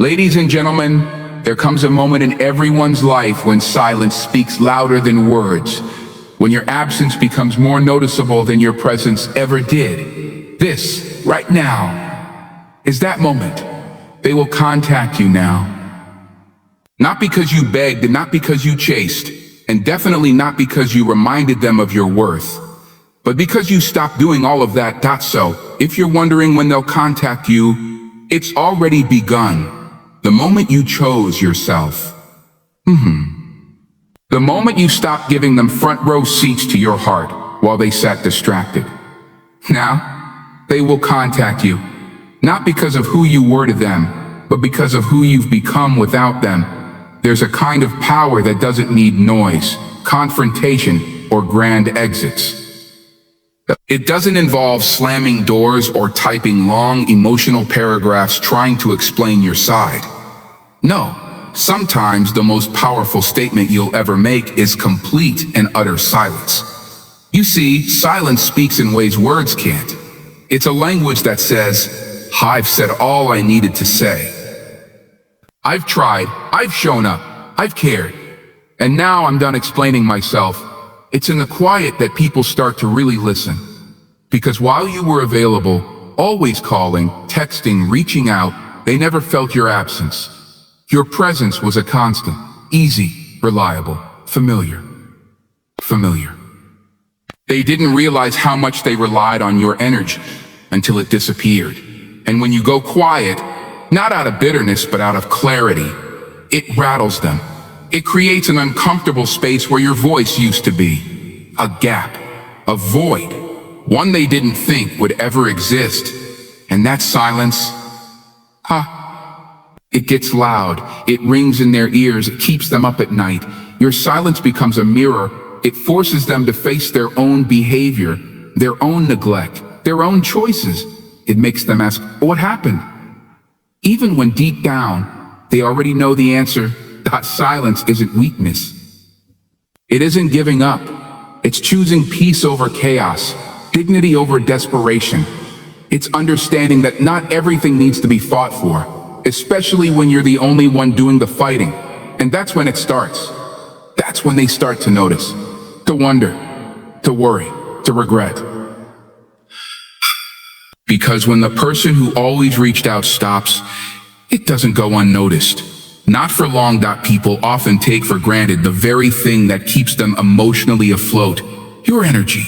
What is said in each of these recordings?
Ladies and gentlemen, there comes a moment in everyone's life when silence speaks louder than words, when your absence becomes more noticeable than your presence ever did. This, right now, is that moment. They will contact you now. Not because you begged and not because you chased, and definitely not because you reminded them of your worth, but because you stopped doing all of that. So, if you're wondering when they'll contact you, it's already begun. The moment you chose yourself. The moment you stopped giving them front row seats to your heart while they sat distracted. Now, they will contact you, not because of who you were to them, but because of who you've become without them. There's a kind of power that doesn't need noise, confrontation, or grand exits. It doesn't involve slamming doors or typing long emotional paragraphs trying to explain your side. No, sometimes the most powerful statement you'll ever make is complete and utter silence. You see, silence speaks in ways words can't. It's a language that says, I've said all I needed to say. I've tried, I've shown up, I've cared, and now I'm done explaining myself. It's in the quiet that people start to really listen. Because while you were available, always calling, texting, reaching out, they never felt your absence. Your presence was a constant, easy, reliable, familiar. They didn't realize how much they relied on your energy until it disappeared. And when you go quiet, not out of bitterness, but out of clarity, it rattles them. It creates an uncomfortable space where your voice used to be. A gap, a void, one they didn't think would ever exist. And that silence, it gets loud, it rings in their ears, it keeps them up at night. Your silence becomes a mirror. It forces them to face their own behavior, their own neglect, their own choices. It makes them ask, what happened? Even when deep down, they already know the answer. That silence isn't weakness. It isn't giving up. It's choosing peace over chaos, dignity over desperation. It's understanding that not everything needs to be fought for, especially when you're the only one doing the fighting. And that's when it starts. That's when they start to notice, to wonder, to worry, to regret. Because when the person who always reached out stops, it doesn't go unnoticed. Not for long. People often take for granted the very thing that keeps them emotionally afloat. Your energy.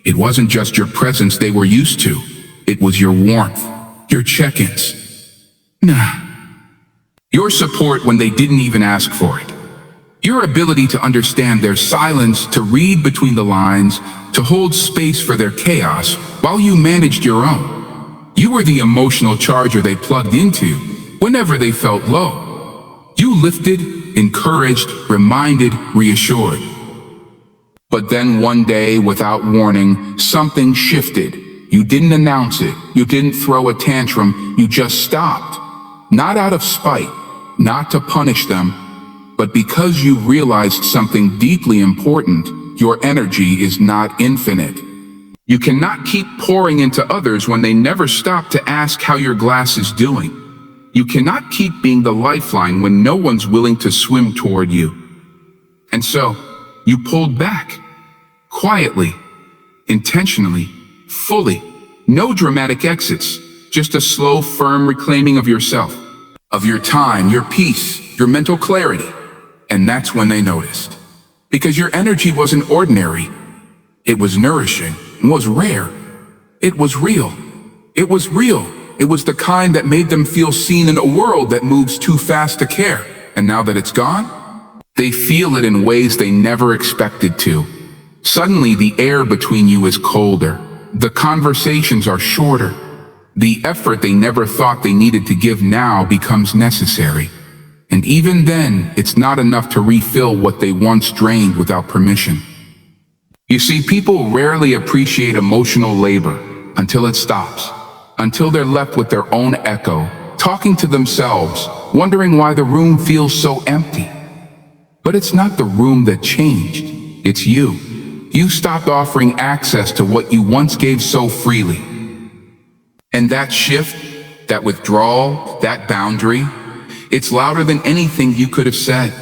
It wasn't just your presence they were used to. It was your warmth, your check-ins. Your support when they didn't even ask for it. Your ability to understand their silence, to read between the lines, to hold space for their chaos while you managed your own. You were the emotional charger they plugged into whenever they felt low. You lifted, encouraged, reminded, reassured. But then one day, without warning, something shifted. You didn't announce it. You didn't throw a tantrum. You just stopped. Not out of spite, not to punish them, but because you realized something deeply important. Your energy is not infinite. You cannot keep pouring into others when they never stop to ask how your glass is doing. You cannot keep being the lifeline when no one's willing to swim toward you. And so, you pulled back. Quietly, intentionally, fully. No dramatic exits, just a slow, firm reclaiming of yourself, of your time, your peace, your mental clarity. And that's when they noticed. Because your energy wasn't ordinary. It was nourishing, it was rare. It was real. It was real. It was the kind that made them feel seen in a world that moves too fast to care. And now that it's gone, they feel it in ways they never expected to. Suddenly, the air between you is colder. The conversations are shorter. The effort they never thought they needed to give now becomes necessary. And even then, it's not enough to refill what they once drained without permission. You see, people rarely appreciate emotional labor until it stops. Until they're left with their own echo, talking to themselves, wondering why the room feels so empty. But it's not the room that changed, it's you. You stopped offering access to what you once gave so freely. And that shift, that withdrawal, that boundary, It's louder than anything you could have said.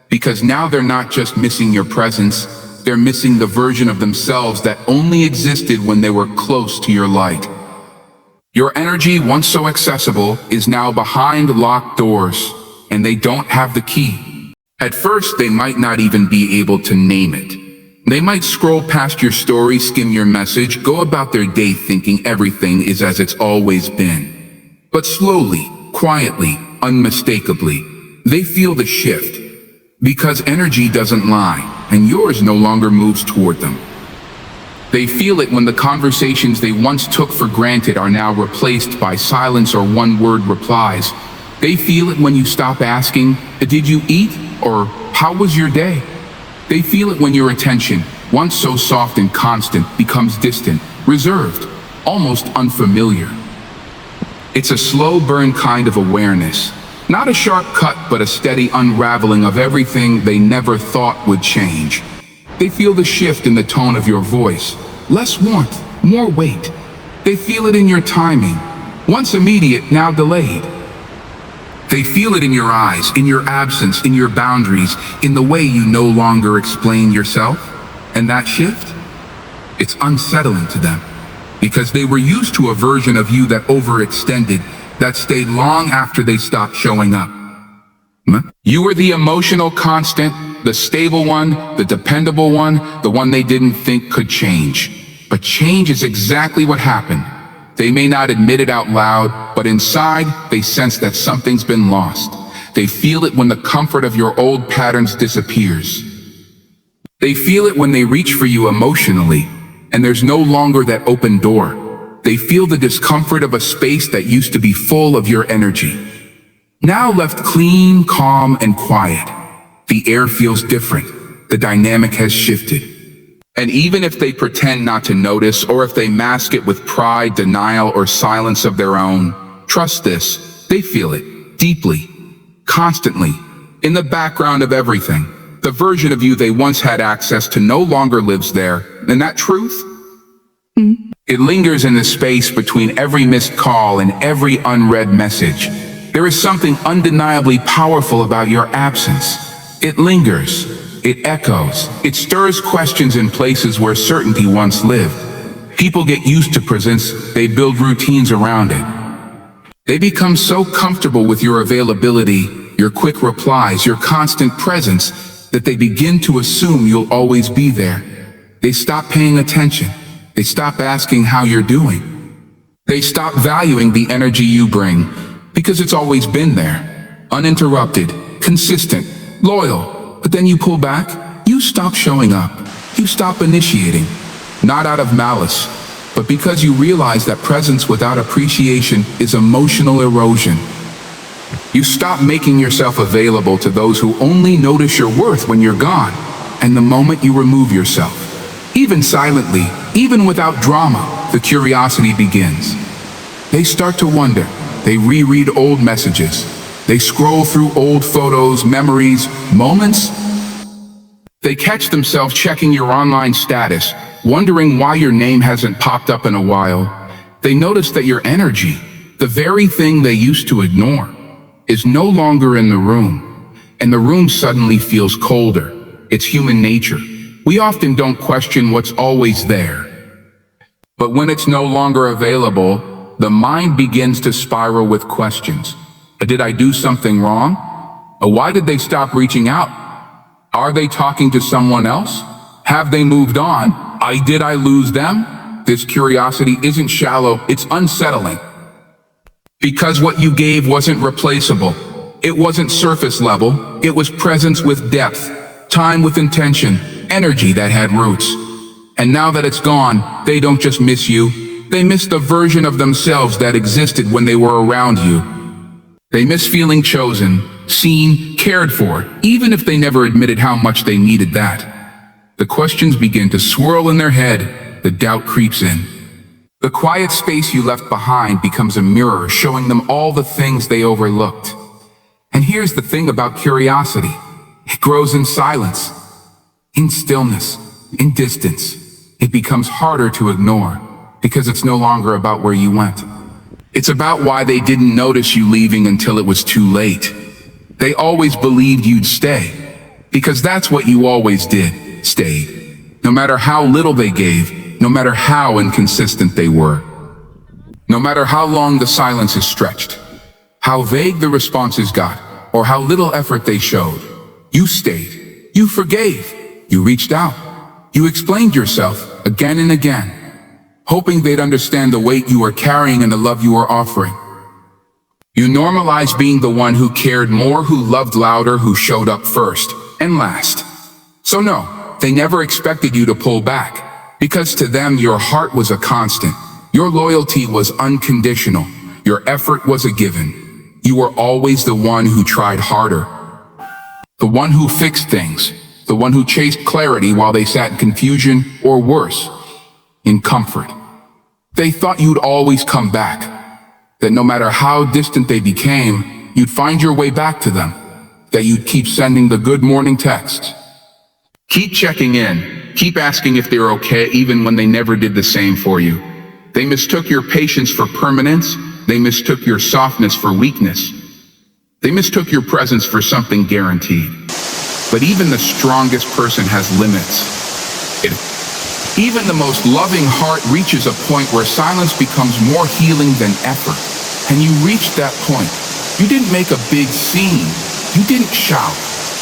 Because now they're not just missing your presence, they're missing the version of themselves that only existed when they were close to your light. Your energy, once so accessible, is now behind locked doors, and they don't have the key. At first, they might not even be able to name it. They might scroll past your story, skim your message, go about their day thinking everything is as it's always been. But slowly, quietly, unmistakably, they feel the shift. Because energy doesn't lie, and yours no longer moves toward them. They feel it when the conversations they once took for granted are now replaced by silence or one-word replies. They feel it when you stop asking, "Did you eat?" or "How was your day?" They feel it when your attention, once so soft and constant, becomes distant, reserved, almost unfamiliar. It's a slow burn kind of awareness. Not a sharp cut, but a steady unraveling of everything they never thought would change. They feel the shift in the tone of your voice. Less warmth, more weight. They feel it in your timing. Once immediate, now delayed. They feel it in your eyes, in your absence, in your boundaries, in the way you no longer explain yourself. And that shift? It's unsettling to them. Because they were used to a version of you that overextended, that stayed long after they stopped showing up. You were the emotional constant, the stable one, the dependable one, the one they didn't think could change. But change is exactly what happened. They may not admit it out loud, but inside, they sense that something's been lost. They feel it when the comfort of your old patterns disappears. They feel it when they reach for you emotionally, and there's no longer that open door. They feel the discomfort of a space that used to be full of your energy. Now left clean, calm, and quiet. The air feels different. The dynamic has shifted. And even if they pretend not to notice, or if they mask it with pride, denial, or silence of their own, trust this, they feel it, deeply, constantly, in the background of everything. The version of you they once had access to no longer lives there. And that truth? It lingers in the space between every missed call and every unread message. There is something undeniably powerful about your absence. It lingers. It echoes. It stirs questions in places where certainty once lived. People get used to presence. They build routines around it. They become so comfortable with your availability, your quick replies, your constant presence, that they begin to assume you'll always be there. They stop paying attention. They stop asking how you're doing. They stop valuing the energy you bring, because it's always been there. Uninterrupted, consistent, loyal. But then you pull back, you stop showing up. You stop initiating. Not out of malice, but because you realize that presence without appreciation is emotional erosion. You stop making yourself available to those who only notice your worth when you're gone. And the moment you remove yourself, even silently, even without drama, the curiosity begins. They start to wonder. They reread old messages. They scroll through old photos, memories, moments. They catch themselves checking your online status, wondering why your name hasn't popped up in a while. They notice that your energy, the very thing they used to ignore, is no longer in the room. And the room suddenly feels colder. It's human nature. We often don't question what's always there. But when it's no longer available, the mind begins to spiral with questions. Did I do something wrong? Why did they stop reaching out? Are they talking to someone else? Have they moved on? Did I lose them? This curiosity isn't shallow, it's unsettling. Because what you gave wasn't replaceable. It wasn't surface level, it was presence with depth, time with intention, energy that had roots. And now that it's gone, they don't just miss you, they miss the version of themselves that existed when they were around you. They miss feeling chosen, seen, cared for, even if they never admitted how much they needed that. The questions begin to swirl in their head, the doubt creeps in. The quiet space you left behind becomes a mirror showing them all the things they overlooked. And here's the thing about curiosity. It grows in silence, in stillness, in distance. It becomes harder to ignore because it's no longer about where you went. It's about why they didn't notice you leaving until it was too late. They always believed you'd stay, because that's what you always did, stayed. No matter how little they gave, no matter how inconsistent they were, no matter how long the silences stretched, how vague the responses got, or how little effort they showed, you stayed, you forgave, you reached out, you explained yourself again and again, hoping they'd understand the weight you were carrying and the love you were offering. You normalized being the one who cared more, who loved louder, who showed up first and last. So no, they never expected you to pull back, because to them your heart was a constant, your loyalty was unconditional, your effort was a given. You were always the one who tried harder, the one who fixed things, the one who chased clarity while they sat in confusion, or worse, in comfort. They thought you'd always come back, that no matter how distant they became, you'd find your way back to them, that you'd keep sending the good morning texts, keep checking in, keep asking if they're okay even when they never did the same for you. They mistook your patience for permanence, they mistook your softness for weakness, they mistook your presence for something guaranteed. But even the strongest person has limits. Even the most loving heart reaches a point where silence becomes more healing than effort. And you reached that point. You didn't make a big scene. You didn't shout.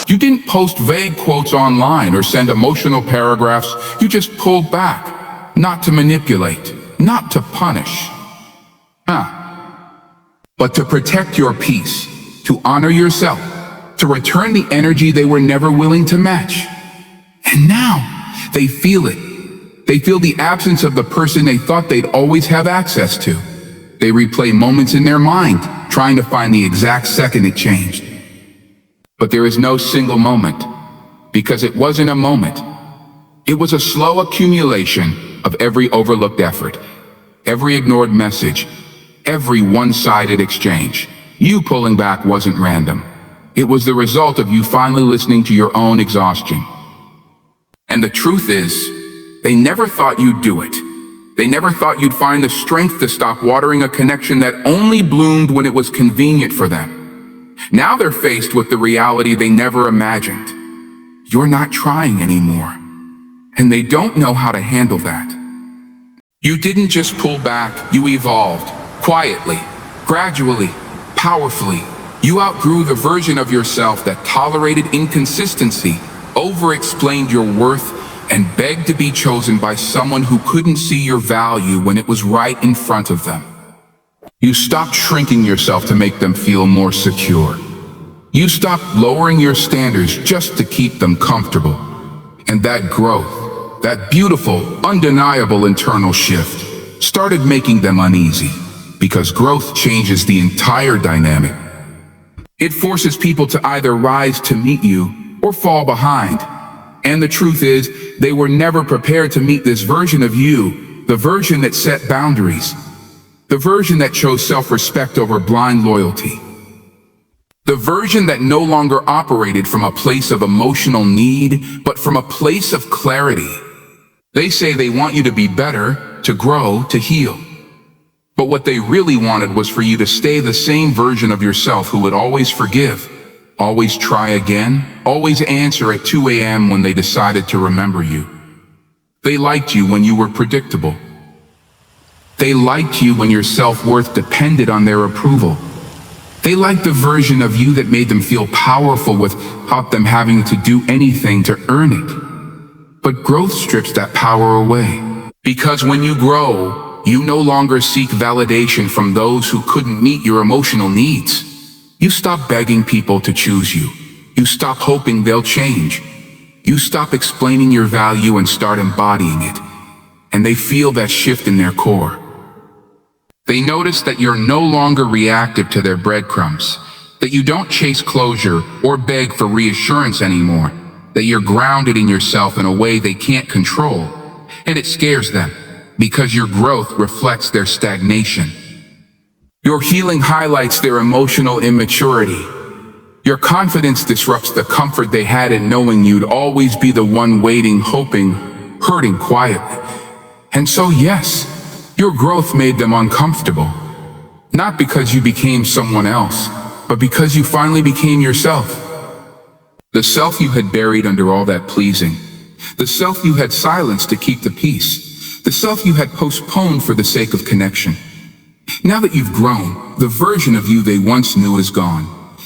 You didn't post vague quotes online or send emotional paragraphs. You just pulled back, not to manipulate, not to punish, but to protect your peace, to honor yourself, to return the energy they were never willing to match. And now they feel it. They feel the absence of the person they thought they'd always have access to. They replay moments in their mind, trying to find the exact second it changed. But there is no single moment, because it wasn't a moment. It was a slow accumulation of every overlooked effort, every ignored message, every one-sided exchange. You pulling back wasn't random. It was the result of you finally listening to your own exhaustion. And the truth is, they never thought you'd do it. They never thought you'd find the strength to stop watering a connection that only bloomed when it was convenient for them. Now they're faced with the reality they never imagined. You're not trying anymore. And they don't know how to handle that. You didn't just pull back, you evolved. Quietly, gradually, powerfully. You outgrew the version of yourself that tolerated inconsistency, over-explained your worth, and begged to be chosen by someone who couldn't see your value when it was right in front of them. You stopped shrinking yourself to make them feel more secure. You stopped lowering your standards just to keep them comfortable. And that growth, that beautiful, undeniable internal shift, started making them uneasy, because growth changes the entire dynamic. It forces people to either rise to meet you or fall behind. And the truth is, they were never prepared to meet this version of you, the version that set boundaries, the version that chose self-respect over blind loyalty, the version that no longer operated from a place of emotional need, but from a place of clarity. They say they want you to be better, to grow, to heal. But what they really wanted was for you to stay the same version of yourself who would always forgive, always try again, always answer at 2 a.m. when they decided to remember you. They liked you when you were predictable. They liked you when your self-worth depended on their approval. They liked the version of you that made them feel powerful without them having to do anything to earn it. But growth strips that power away. Because when you grow, you no longer seek validation from those who couldn't meet your emotional needs. You stop begging people to choose you. You stop hoping they'll change. You stop explaining your value and start embodying it. And they feel that shift in their core. They notice that you're no longer reactive to their breadcrumbs, that you don't chase closure or beg for reassurance anymore, that you're grounded in yourself in a way they can't control. And it scares them, because your growth reflects their stagnation. Your healing highlights their emotional immaturity. Your confidence disrupts the comfort they had in knowing you'd always be the one waiting, hoping, hurting quietly. And so yes, your growth made them uncomfortable. Not because you became someone else, but because you finally became yourself. The self you had buried under all that pleasing. The self you had silenced to keep the peace. The self you had postponed for the sake of connection. Now that you've grown, the version of you they once knew is gone.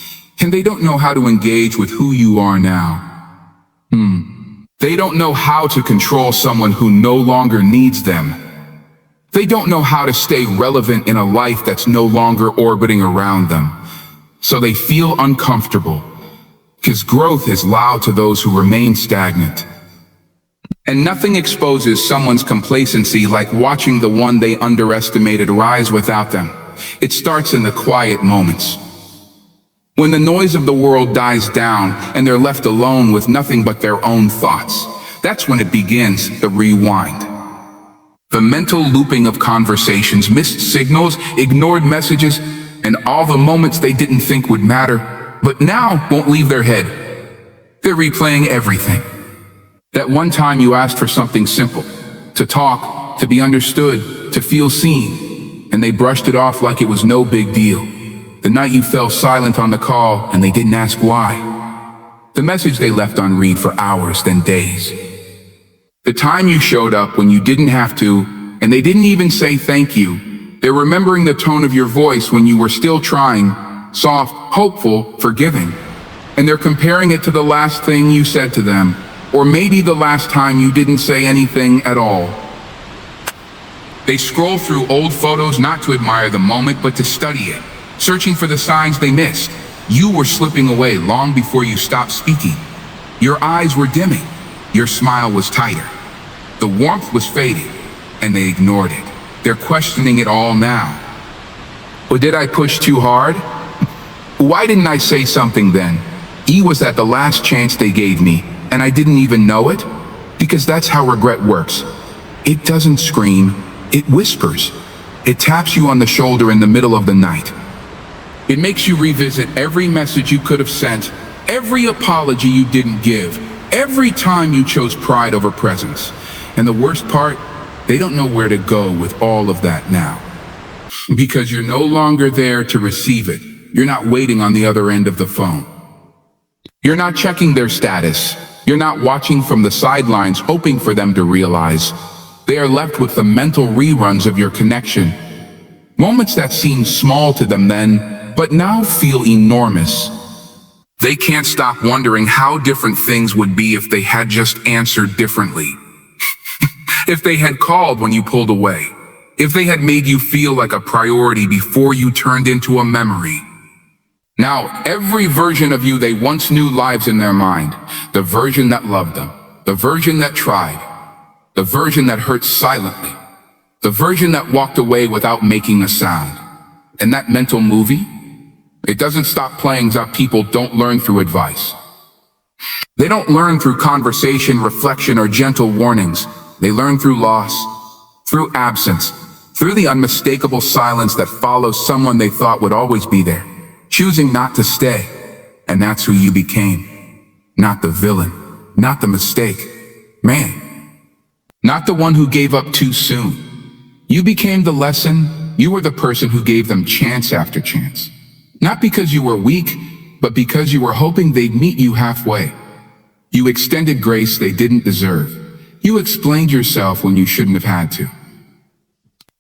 And they don't know how to engage with who you are now. They don't know how to control someone who no longer needs them. They don't know how to stay relevant in a life that's no longer orbiting around them. So they feel uncomfortable, because growth is loud to those who remain stagnant. And nothing exposes someone's complacency like watching the one they underestimated rise without them. It starts in the quiet moments. When the noise of the world dies down and they're left alone with nothing but their own thoughts, that's when it begins, the rewind. The mental looping of conversations, missed signals, ignored messages, and all the moments they didn't think would matter, but now won't leave their head. They're replaying everything. That one time you asked for something simple, to talk, to be understood, to feel seen, and they brushed it off like it was no big deal. The night you fell silent on the call and they didn't ask why. The message they left unread for hours, then days. The time you showed up when you didn't have to, and they didn't even say thank you. They're remembering the tone of your voice when you were still trying, soft, hopeful, forgiving. And they're comparing it to the last thing you said to them, or maybe the last time you didn't say anything at all. They scroll through old photos not to admire the moment, but to study it, searching for the signs they missed. You were slipping away long before you stopped speaking. Your eyes were dimming. Your smile was tighter. The warmth was fading, and they ignored it. They're questioning it all now. Or did I push too hard? Why didn't I say something then? Was at the last chance they gave me, and I didn't even know it? Because that's how regret works. It doesn't scream, it whispers. It taps you on the shoulder in the middle of the night. It makes you revisit every message you could have sent, every apology you didn't give, every time you chose pride over presence. And the worst part, they don't know where to go with all of that now. Because you're no longer there to receive it. You're not waiting on the other end of the phone. You're not checking their status. You're not watching from the sidelines hoping for them to realize. They are left with the mental reruns of your connection. Moments that seemed small to them then, but now feel enormous. They can't stop wondering how different things would be if they had just answered differently. If they had called when you pulled away. If they had made you feel like a priority before you turned into a memory. Now, every version of you they once knew lives in their mind. The version that loved them. The version that tried. The version that hurt silently. The version that walked away without making a sound. And that mental movie? It doesn't stop playing that people don't learn through advice. They don't learn through conversation, reflection, or gentle warnings. They learn through loss, through absence, through the unmistakable silence that follows someone they thought would always be there, choosing not to stay. And that's who you became. Not the villain, not the mistake. Man, not the one who gave up too soon. You became the lesson. You were the person who gave them chance after chance. Not because you were weak, but because you were hoping they'd meet you halfway. You extended grace they didn't deserve. You explained yourself when you shouldn't have had to.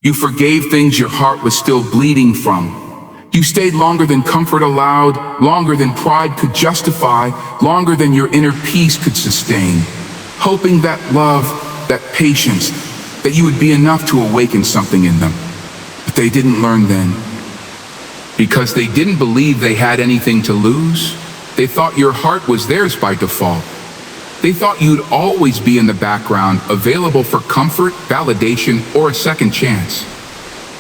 You forgave things your heart was still bleeding from. You stayed longer than comfort allowed, longer than pride could justify, longer than your inner peace could sustain, hoping that love, that patience, that you would be enough to awaken something in them. But they didn't learn then. Because they didn't believe they had anything to lose. They thought your heart was theirs by default. They thought you'd always be in the background, available for comfort, validation, or a second chance.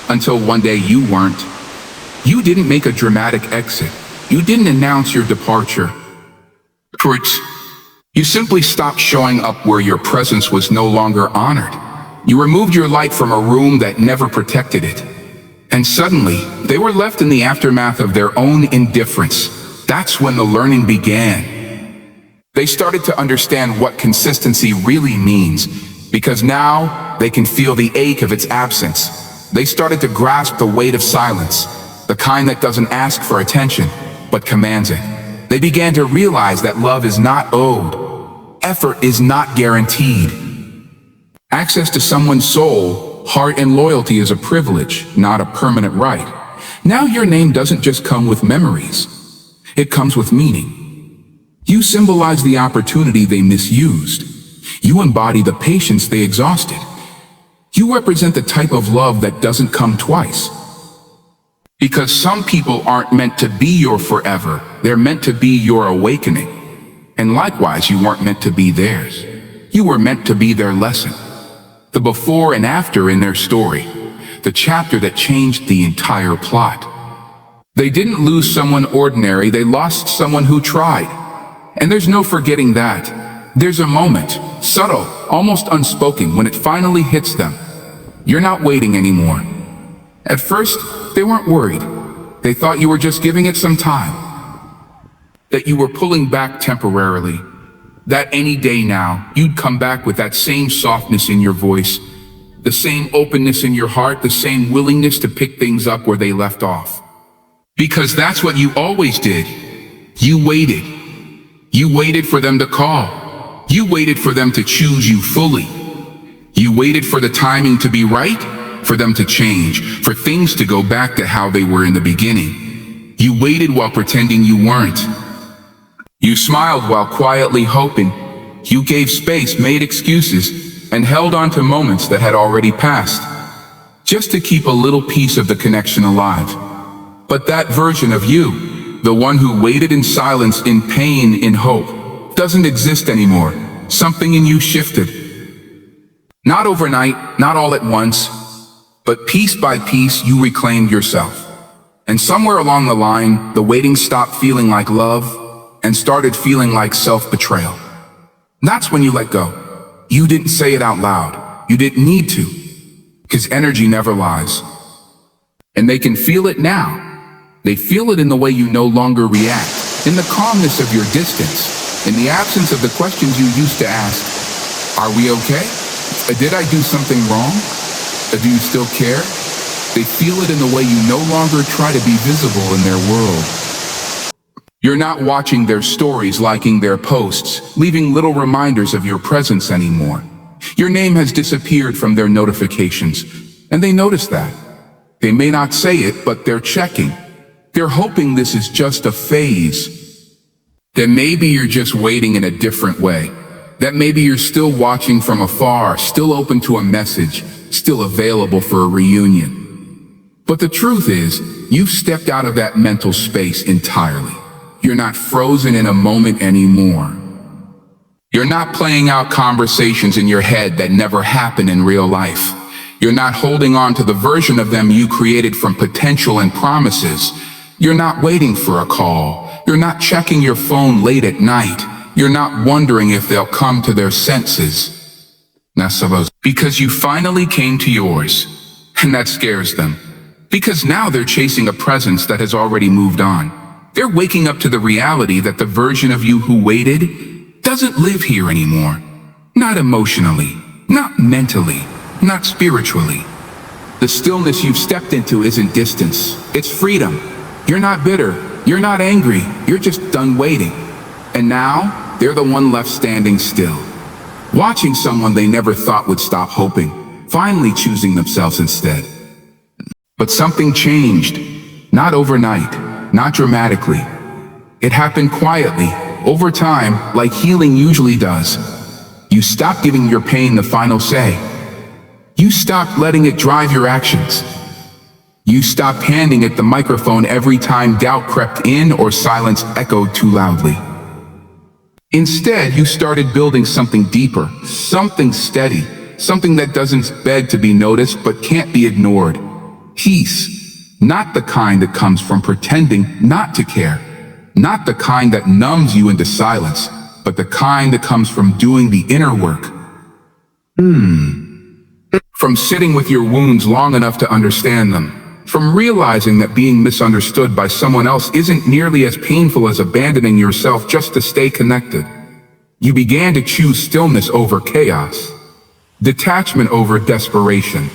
Until one day you weren't. You didn't make a dramatic exit. You didn't announce your departure. You simply stopped showing up where your presence was no longer honored. You removed your light from a room that never protected it. And suddenly, they were left in the aftermath of their own indifference. That's when the learning began. They started to understand what consistency really means, because now they can feel the ache of its absence. They started to grasp the weight of silence, the kind that doesn't ask for attention, but commands it. They began to realize that love is not owed. Effort is not guaranteed. Access to someone's soul, heart, and loyalty is a privilege, not a permanent right. Now your name doesn't just come with memories. It comes with meaning. You symbolize the opportunity they misused. You embody the patience they exhausted. You represent the type of love that doesn't come twice. Because some people aren't meant to be your forever, they're meant to be your awakening. And likewise, you weren't meant to be theirs. You were meant to be their lesson. The before and after in their story. The chapter that changed the entire plot. They didn't lose someone ordinary, they lost someone who tried. And there's no forgetting that. There's a moment, subtle, almost unspoken, when it finally hits them. You're not waiting anymore. At first, they weren't worried. They thought you were just giving it some time. That you were pulling back temporarily. That any day now, you'd come back with that same softness in your voice, the same openness in your heart, the same willingness to pick things up where they left off. Because that's what you always did. You waited. You waited for them to call. You waited for them to choose you fully. You waited for the timing to be right, for them to change, for things to go back to how they were in the beginning. You waited while pretending you weren't. You smiled while quietly hoping. You gave space, made excuses, and held on to moments that had already passed, just to keep a little piece of the connection alive. But that version of you, the one who waited in silence, in pain, in hope, doesn't exist anymore. Something in you shifted. Not overnight, not all at once, but piece by piece you reclaimed yourself. And somewhere along the line, the waiting stopped feeling like love and started feeling like self-betrayal. That's when you let go. You didn't say it out loud. You didn't need to, because energy never lies. And they can feel it now. They feel it in the way you no longer react, in the calmness of your distance, in the absence of the questions you used to ask. Are we okay? Did I do something wrong? Do you still care? They feel it in the way you no longer try to be visible in their world. You're not watching their stories, liking their posts, leaving little reminders of your presence anymore. Your name has disappeared from their notifications, and they notice that. They may not say it, but they're checking. They're hoping this is just a phase. That maybe you're just waiting in a different way. That maybe you're still watching from afar, still open to a message, still available for a reunion. But the truth is, you've stepped out of that mental space entirely. You're not frozen in a moment anymore. You're not playing out conversations in your head that never happen in real life. You're not holding on to the version of them you created from potential and promises. You're not waiting for a call. You're not checking your phone late at night. You're not wondering if they'll come to their senses. Because you finally came to yours, and that scares them. Because now they're chasing a presence that has already moved on. They're waking up to the reality that the version of you who waited doesn't live here anymore. Not emotionally, not mentally, not spiritually. The stillness you've stepped into isn't distance, it's freedom. You're not bitter, you're not angry, you're just done waiting. And now, they're the one left standing still, watching someone they never thought would stop hoping, finally choosing themselves instead. But something changed, not overnight. Not dramatically. It happened quietly, over time, like healing usually does. You stopped giving your pain the final say. You stopped letting it drive your actions. You stopped handing it the microphone every time doubt crept in or silence echoed too loudly. Instead, you started building something deeper, something steady, something that doesn't beg to be noticed but can't be ignored. Peace. Not the kind that comes from pretending not to care. Not the kind that numbs you into silence, but the kind that comes from doing the inner work. From sitting with your wounds long enough to understand them. From realizing that being misunderstood by someone else isn't nearly as painful as abandoning yourself just to stay connected. You began to choose stillness over chaos. Detachment over desperation.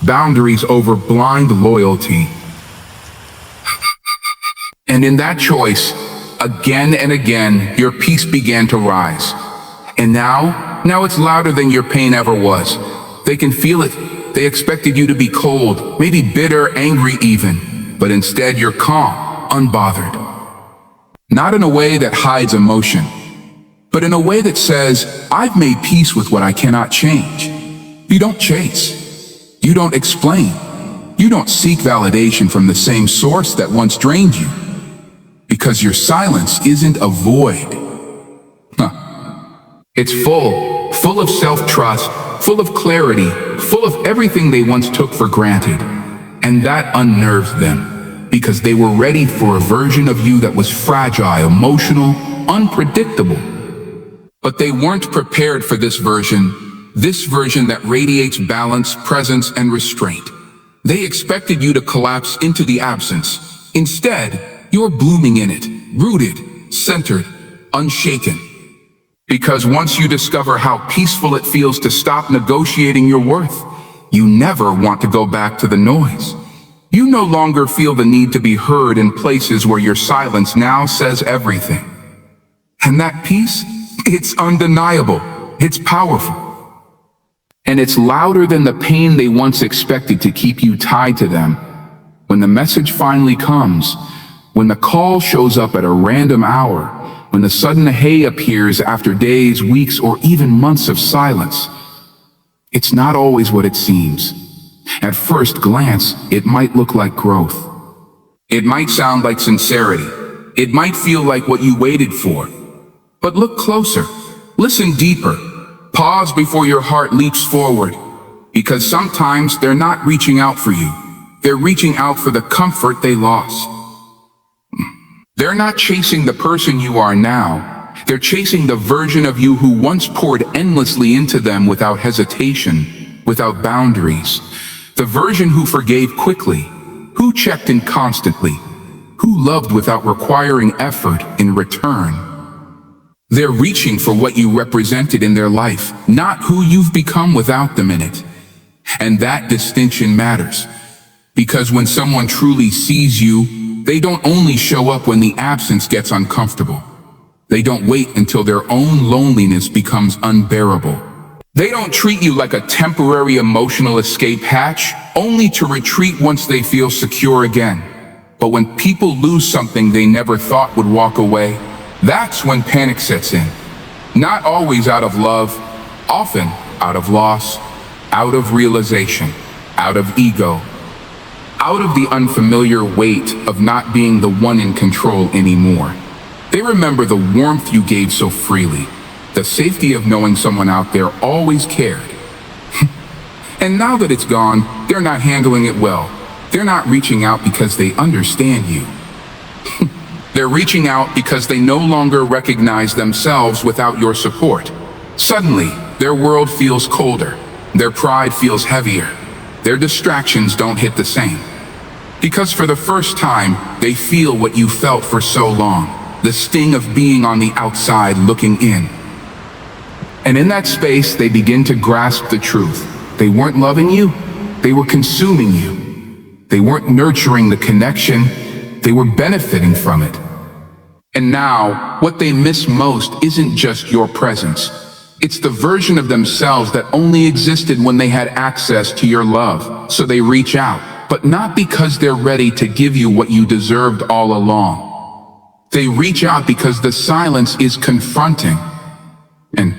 Boundaries over blind loyalty. And in that choice, again and again, your peace began to rise. And now it's louder than your pain ever was. They can feel it. They expected you to be cold, maybe bitter, angry even. But instead you're calm, unbothered. Not in a way that hides emotion, but in a way that says, I've made peace with what I cannot change. You don't chase. You don't explain. You don't seek validation from the same source that once drained you. Because your silence isn't a void. It's full of self-trust, full of clarity, full of everything they once took for granted. And that unnerves them, because they were ready for a version of you that was fragile, emotional, unpredictable. But they weren't prepared for this version that radiates balance, presence, and restraint. They expected you to collapse into the absence. Instead, you're blooming in it, rooted, centered, unshaken. Because once you discover how peaceful it feels to stop negotiating your worth, you never want to go back to the noise. You no longer feel the need to be heard in places where your silence now says everything. And that peace, it's undeniable, it's powerful. And it's louder than the pain they once expected to keep you tied to them. When the message finally comes, when the call shows up at a random hour, when the sudden hey appears after days, weeks, or even months of silence, it's not always what it seems. At first glance, it might look like growth. It might sound like sincerity. It might feel like what you waited for. But look closer. Listen deeper. Pause before your heart leaps forward. Because sometimes they're not reaching out for you. They're reaching out for the comfort they lost. They're not chasing the person you are now. They're chasing the version of you who once poured endlessly into them without hesitation, without boundaries. The version who forgave quickly, who checked in constantly, who loved without requiring effort in return. They're reaching for what you represented in their life, not who you've become without them in it. And that distinction matters. Because when someone truly sees you, they don't only show up when the absence gets uncomfortable. They don't wait until their own loneliness becomes unbearable. They don't treat you like a temporary emotional escape hatch, only to retreat once they feel secure again. But when people lose something they never thought would walk away, that's when panic sets in. Not always out of love, often out of loss, out of realization, out of ego, out of the unfamiliar weight of not being the one in control anymore. They remember the warmth you gave so freely, the safety of knowing someone out there always cared. And now that it's gone, they're not handling it well. They're not reaching out because they understand you. They're reaching out because they no longer recognize themselves without your support. Suddenly, their world feels colder. Their pride feels heavier. Their distractions don't hit the same. Because for the first time, they feel what you felt for so long, the sting of being on the outside looking in. And in that space, they begin to grasp the truth. They weren't loving you, they were consuming you. They weren't nurturing the connection, they were benefiting from it. And now, what they miss most isn't just your presence. It's the version of themselves that only existed when they had access to your love. So they reach out, but not because they're ready to give you what you deserved all along. They reach out because the silence is confronting. And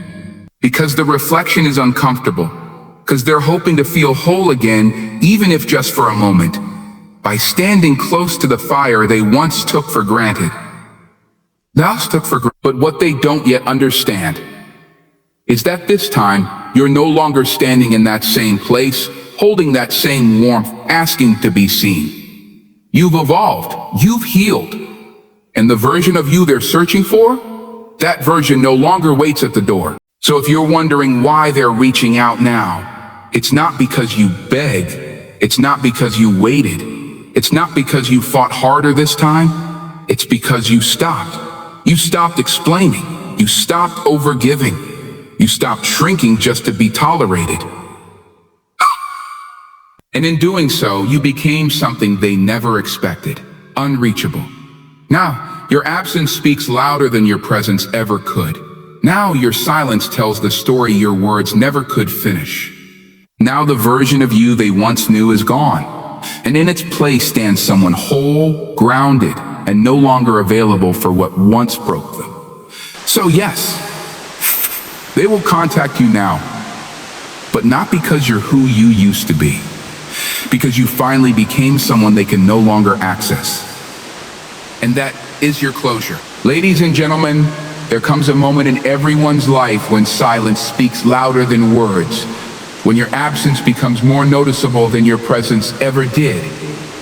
because the reflection is uncomfortable. Because they're hoping to feel whole again, even if just for a moment. By standing close to the fire they once took for granted. But what they don't yet understand is that this time, you're no longer standing in that same place, holding that same warmth, asking to be seen. You've evolved, you've healed. And the version of you they're searching for, that version no longer waits at the door. So if you're wondering why they're reaching out now, it's not because you begged, it's not because you waited, it's not because you fought harder this time, it's because you stopped. You stopped explaining. You stopped overgiving. You stopped shrinking just to be tolerated. And in doing so, you became something they never expected. Unreachable. Now, your absence speaks louder than your presence ever could. Now, your silence tells the story your words never could finish. Now, the version of you they once knew is gone, and in its place stands someone whole, grounded, and no longer available for what once broke them. So yes, they will contact you now, but not because you're who you used to be, because you finally became someone they can no longer access. And that is your closure. Ladies and gentlemen, there comes a moment in everyone's life when silence speaks louder than words, when your absence becomes more noticeable than your presence ever did.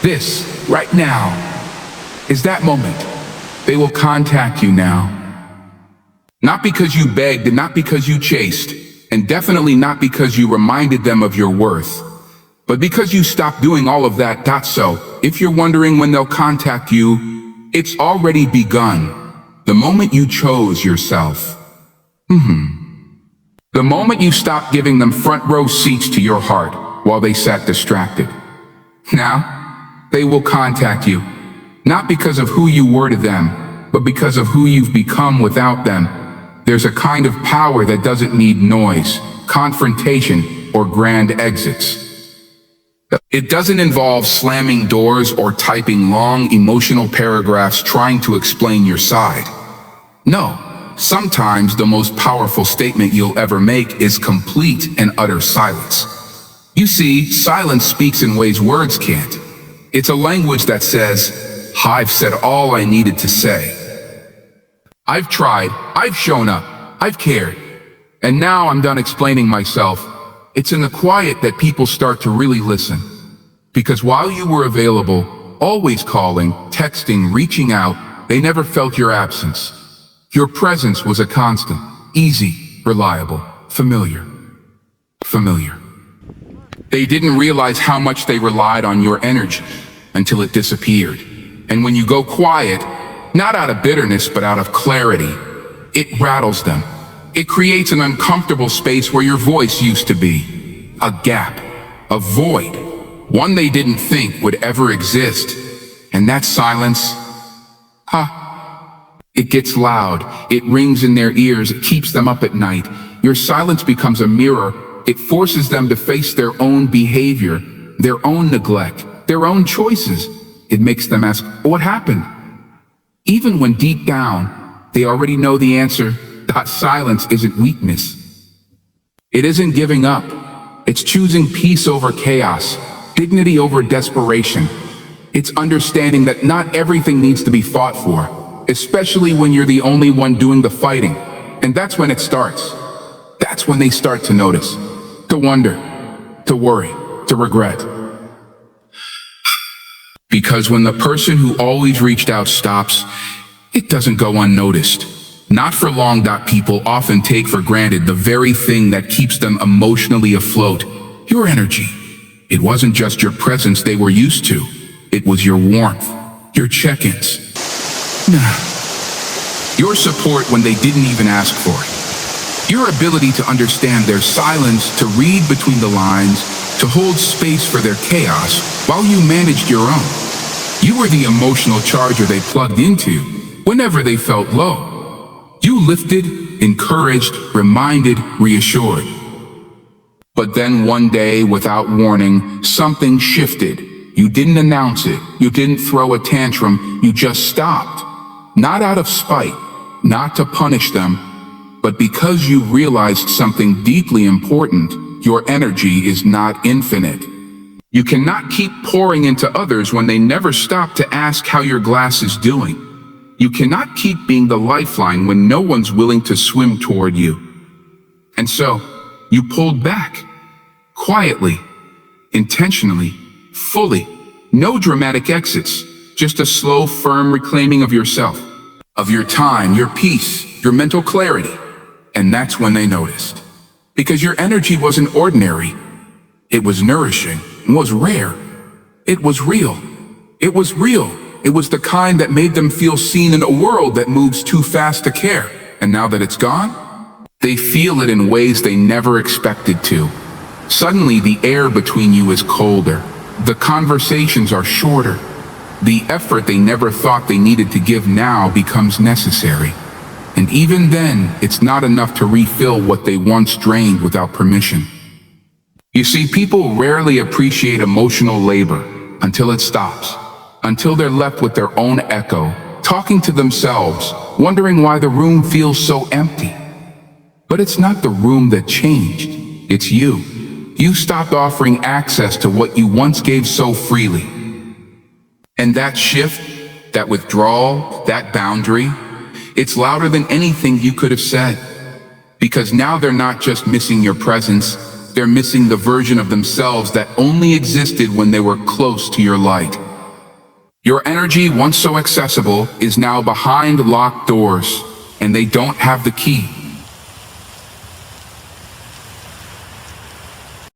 This, right now, is that moment. They will contact you now. Not because you begged and not because you chased, and definitely not because you reminded them of your worth, but because you stopped doing all of that. So, if you're wondering when they'll contact you, it's already begun. The moment you chose yourself. The moment you stopped giving them front row seats to your heart while they sat distracted. Now, they will contact you, not because of who you were to them, but because of who you've become without them. There's a kind of power that doesn't need noise, confrontation, or grand exits. It doesn't involve slamming doors or typing long, emotional paragraphs trying to explain your side. No, sometimes the most powerful statement you'll ever make is complete and utter silence. You see, silence speaks in ways words can't. It's a language that says, I've said all I needed to say. I've tried, I've shown up, I've cared, and now I'm done explaining myself. It's in the quiet that people start to really listen. Because while you were available, always calling, texting, reaching out, they never felt your absence. Your presence was a constant, easy, reliable, familiar. They didn't realize how much they relied on your energy until it disappeared. And when you go quiet, not out of bitterness, but out of clarity, it rattles them. It creates an uncomfortable space where your voice used to be. A gap, a void, one they didn't think would ever exist. And that silence, it gets loud, it rings in their ears, it keeps them up at night. Your silence becomes a mirror. It forces them to face their own behavior, their own neglect, their own choices. It makes them ask, what happened? Even when deep down, they already know the answer. That silence isn't weakness. It isn't giving up. It's choosing peace over chaos, dignity over desperation. It's understanding that not everything needs to be fought for, especially when you're the only one doing the fighting. And that's when it starts. That's when they start to notice, to wonder, to worry, to regret. Because when the person who always reached out stops, it doesn't go unnoticed. Not for long. People often take for granted the very thing that keeps them emotionally afloat, your energy. It wasn't just your presence they were used to. It was your warmth, your check-ins. Your support when they didn't even ask for it. Your ability to understand their silence, to read between the lines, to hold space for their chaos while you managed your own. You were the emotional charger they plugged into whenever they felt low. You lifted, encouraged, reminded, reassured. But then one day, without warning, something shifted. You didn't announce it. You didn't throw a tantrum. You just stopped. Not out of spite, not to punish them, but because you realized something deeply important. Your energy is not infinite. You cannot keep pouring into others when they never stop to ask how your glass is doing. You cannot keep being the lifeline when no one's willing to swim toward you. And so, you pulled back. Quietly, intentionally, fully. No dramatic exits, just a slow, firm reclaiming of yourself, of your time, your peace, your mental clarity. And that's when they noticed. Because your energy wasn't ordinary. It was nourishing, it was rare. It was real. It was real. It was the kind that made them feel seen in a world that moves too fast to care. And now that it's gone, they feel it in ways they never expected to. Suddenly, the air between you is colder. The conversations are shorter. The effort they never thought they needed to give now becomes necessary. And even then, it's not enough to refill what they once drained without permission. You see, people rarely appreciate emotional labor until it stops, until they're left with their own echo, talking to themselves, wondering why the room feels so empty. But it's not the room that changed, it's you. You stopped offering access to what you once gave so freely. And that shift, that withdrawal, that boundary, it's louder than anything you could have said. Because now they're not just missing your presence, they're missing the version of themselves that only existed when they were close to your light. Your energy, once so accessible, is now behind locked doors, and they don't have the key.